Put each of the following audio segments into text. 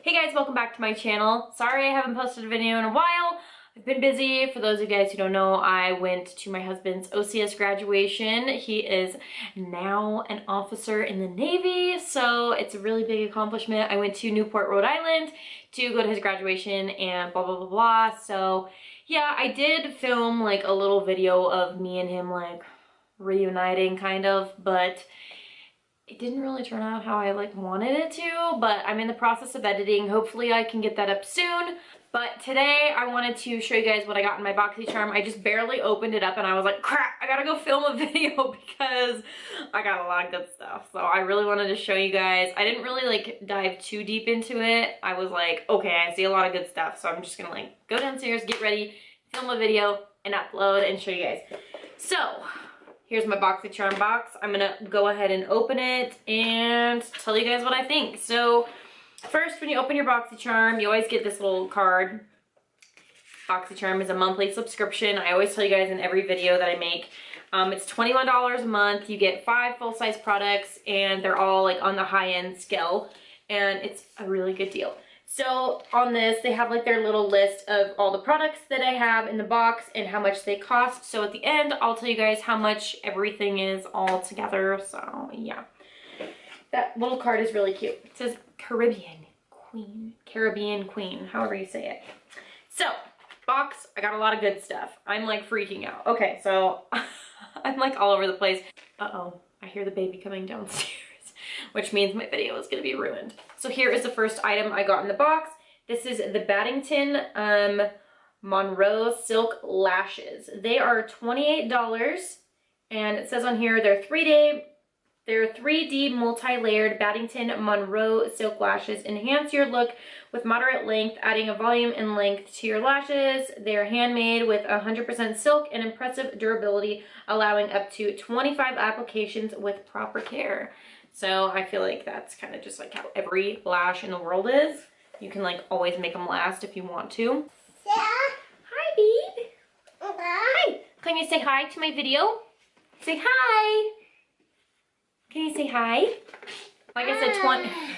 Hey guys, welcome back to my channel. Sorry I haven't posted a video in a while. I've been busy. For those of you guys who don't know, I went to my husband's OCS graduation. He is now an officer in the Navy, so it's a really big accomplishment. I went to Newport, Rhode Island to go to his graduation and blah, blah, blah, blah. So yeah, I did film like a little video of me and him like reuniting kind of, but it didn't really turn out how I wanted it to, but I'm in the process of editing. Hopefully I can get that up soon. But today I wanted to show you guys what I got in my Boxy Charm. I just barely opened it up and I was like, crap, I gotta go film a video because I got a lot of good stuff. So I really wanted to show you guys. I didn't really dive too deep into it. I was like, okay, I see a lot of good stuff. So I'm just gonna go downstairs, get ready, film a video and upload and show you guys. So here's my Boxy Charm box. I'm gonna go ahead and open it and tell you guys what I think. So first, when you open your Boxy Charm, you always get this little card. Boxy Charm is a monthly subscription. I always tell you guys in every video that I make. It's $21 a month. You get 5 full-size products and they're all on the high-end scale. And it's a really good deal. So on this, they have their little list of all the products that I have in the box and how much they cost. So at the end, I'll tell you guys how much everything is all together. So yeah, that little card is really cute. It says Caribbean Queen, however you say it. So box, I got a lot of good stuff. I'm freaking out. Okay, so I'm all over the place. Uh-oh, I hear the baby coming downstairs, which means my video is going to be ruined. So here is the first item I got in the box. This is the Baddington Monroe Silk Lashes. They are $28 and it says on here they're 3D multi-layered Baddington Monroe Silk Lashes. Enhance your look with moderate length, adding a volume and length to your lashes. They are handmade with 100% silk and impressive durability, allowing up to 25 applications with proper care. So I feel that's kind of just how every lash in the world is. You can always make them last if you want to. Yeah. Hi, babe. Hi. Can you say hi to my video? Say hi. Can you say hi? Like I said,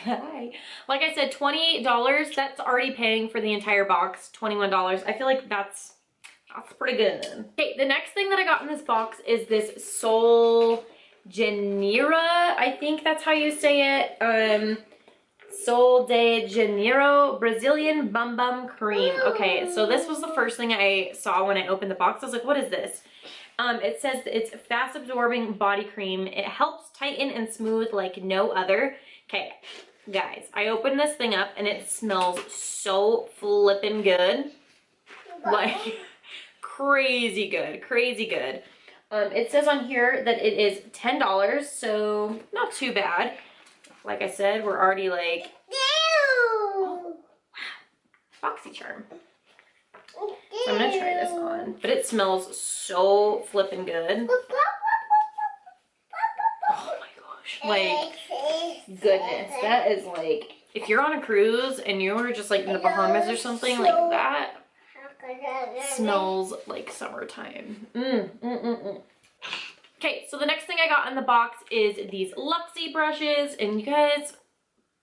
hi. Like I said, $28. That's already paying for the entire box. $21. I feel that's pretty good. Okay, the next thing that I got in this box is this Sol Janeiro, I think that's how you say it. Sol de Janeiro Brazilian Bum Bum Cream. Okay, so this was the first thing I saw when I opened the box. I was like, what is this? It says it's fast absorbing body cream. It helps tighten and smooth like no other. Okay, guys, I opened this thing up and it smells so flippin' good. Crazy good, crazy good. It says on here that it is $10, so not too bad. Like I said, we're already oh, wow, Boxy Charm. So I'm gonna try this on, but it smells so flippin' good. Oh my gosh, goodness, that is if you're on a cruise and you're just in the Bahamas or something that smells like summertime. Okay, so the next thing I got in the box is these Luxie brushes, and you guys,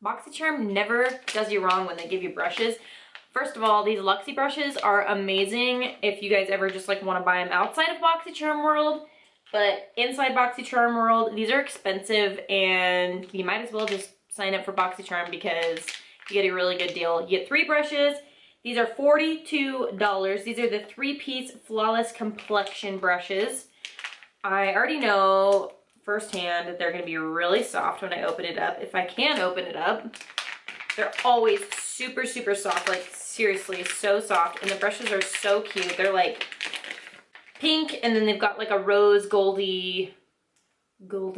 Boxy Charm never does you wrong when they give you brushes. First of all, these Luxie brushes are amazing if you guys ever just want to buy them outside of Boxy Charm World, but inside Boxy Charm World, these are expensive and you might as well just sign up for Boxy Charm because you get a really good deal. You get 3 brushes. These are $42. These are the 3-piece Flawless Complexion brushes. I already know firsthand that they're going to be really soft when I open it up. If I can open it up, they're always super, super soft. Seriously, so soft. And the brushes are so cute. They're pink, and then they've got a rose goldy little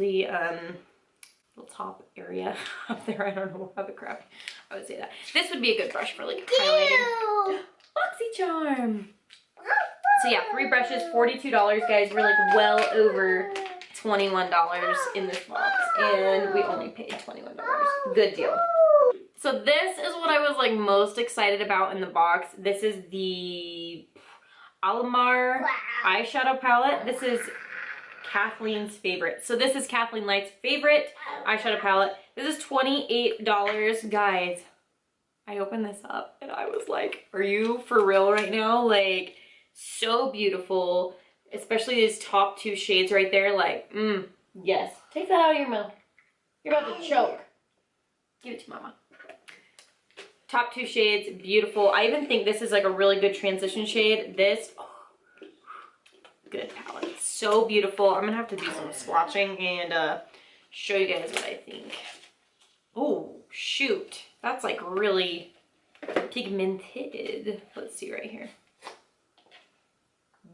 top area up there. I don't know how the crap I would say that. This would be a good brush for highlighting. Boxy Charm. So yeah, 3 brushes, $42, guys. We're well over $21 in this box, and we only paid $21. Good deal. So this is what I was most excited about in the box. This is the Alamar eyeshadow palette. This is Kathleen's favorite. So this is Kathleen Light's favorite eyeshadow palette. This is $28, guys. I opened this up and I was like, are you for real right now? Like, so beautiful. Especially these top 2 shades right there. Like, yes. Take that out of your mouth. You're about to choke. Give it to mama. Top 2 shades, beautiful. I even think this is like a really good transition shade. This, oh, good palette. So beautiful. I'm gonna have to do some swatching and show you guys what I think. Oh, shoot. That's like really pigmented. Let's see right here.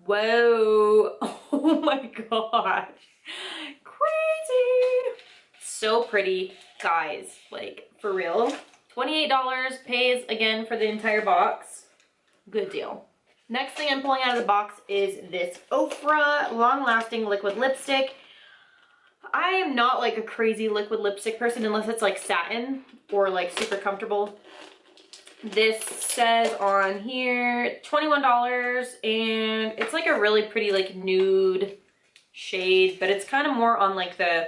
Whoa. Oh my gosh. Crazy. So pretty. Guys, like for real. $28 pays again for the entire box. Good deal. Next thing I'm pulling out of the box is this Ofra long-lasting liquid lipstick. I am not like a crazy liquid lipstick person unless it's like satin or like super comfortable. This says on here $21 and it's like a really pretty like nude shade, but it's kind of more on like the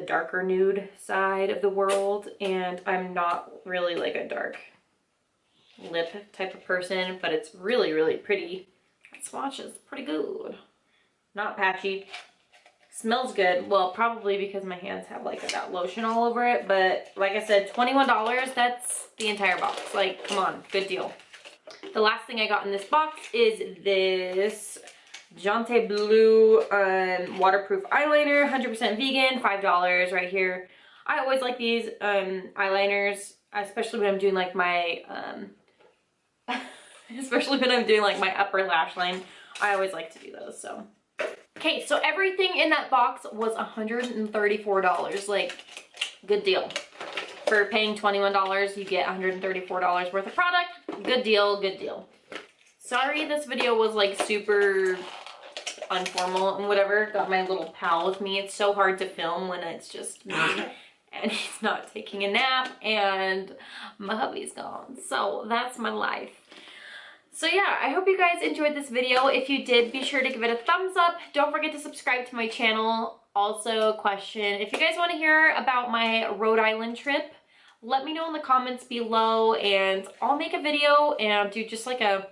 darker nude side of the world, and I'm not really like a dark lip type of person, but it's really, really pretty. That swatch is pretty good. Not patchy. Smells good. Well, probably because my hands have like that lotion all over it, but like I said, $21, that's the entire box. Like, come on, good deal. The last thing I got in this box is this Jante Blue waterproof eyeliner, 100% vegan, $5 right here. I always like these eyeliners, especially when I'm doing like my especially when I'm doing like my upper lash line. I always like to do those. So okay, so everything in that box was $134. Like, good deal. For paying $21, you get $134 worth of product. Good deal, good deal. Sorry this video was like super informal and whatever. Got my little pal with me. It's so hard to film when it's just me and he's not taking a nap and my hubby's gone. So that's my life. So yeah, I hope you guys enjoyed this video. If you did, be sure to give it a thumbs up. Don't forget to subscribe to my channel. Also, question, if you guys want to hear about my Rhode Island trip, let me know in the comments below and I'll make a video and do just like a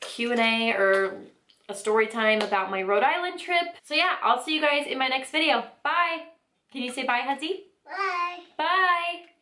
Q&A or a story time about my Rhode Island trip. So yeah, I'll see you guys in my next video. Bye. Can you say bye, Huzzy? Bye. Bye.